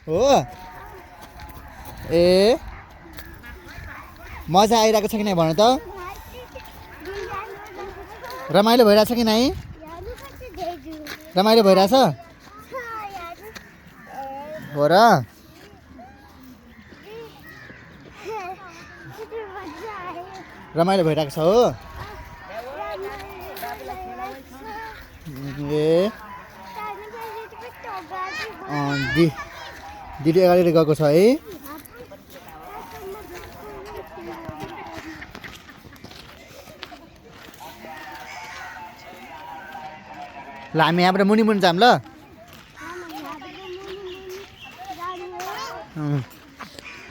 हो ए मजा आइरहेको छ कि नै भन त रमाइलो भइरहेछ कि नै रमाइलो भइरहेछ हो र रमाइलो भइरहेको छ हो ए दिदी अगाडि गएको छ है ल हामी यहाँबाट मुनि मुनि जाऊँ ल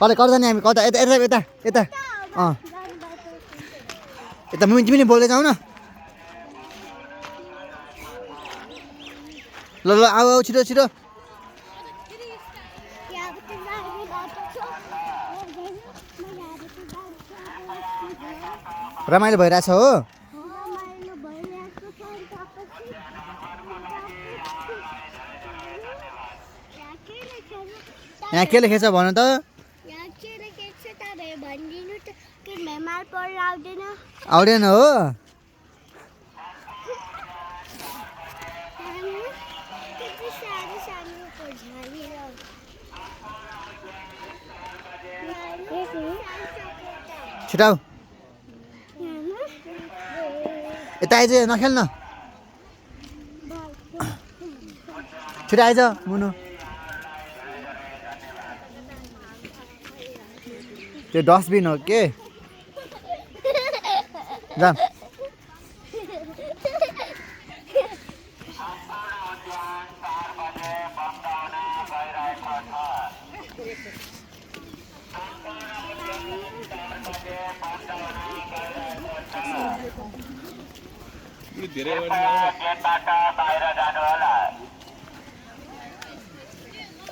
कता कता जाने हामी कता यता यता यता यता यता मुनि पनि बोल्दै जाउँ न ल ल आऊ आऊ छिटो छिटो रमाइलो भइरहेछ हो यहाँ के लेखेछ भन त आउँदैन हो छिटो यता आइज नखेल्न छिटो आइज मुनु त्यो डस्टबिन हो के जा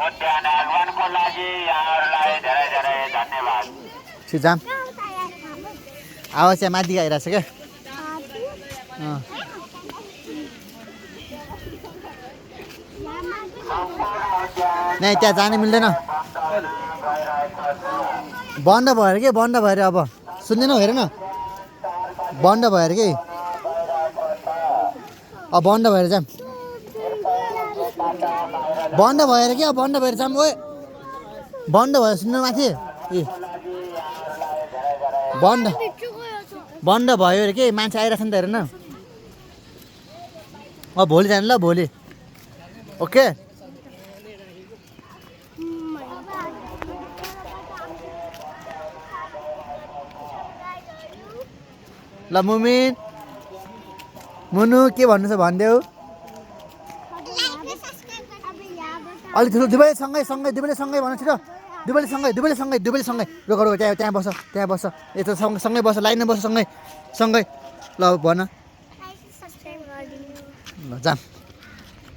उद्यान आगमनको लागि यहाँहरूलाई धेरै धेरै धन्यवाद जाम आवाज चाहिँ माथि आइरहेछ क्या नै त्यहाँ जानु मिल्दैन बन्द भयो कि बन्द भएर अब सुन्दैनौ हेर न बन्द भएर कि अब बन्द भएर जाम बन्द भएर कि अब बन्द भएर जाम ओए बन्द भयो सुन्नु माथि ए बन्द भयो अरे के मान्छे आइरहेछ नि त हेर न अब भोलि जानु ल भोलि ओके ल मुमिन मुनु के भन्नु छ भनिदेऊ अलिक ठुलो दुवैले सँगै सँगै दुवैले सँगै भन छिटो दुवैले सँगै रोक रोक त्यहाँ बस यता सँगै बस लाइनमा बस सँगै ल भन ल जाम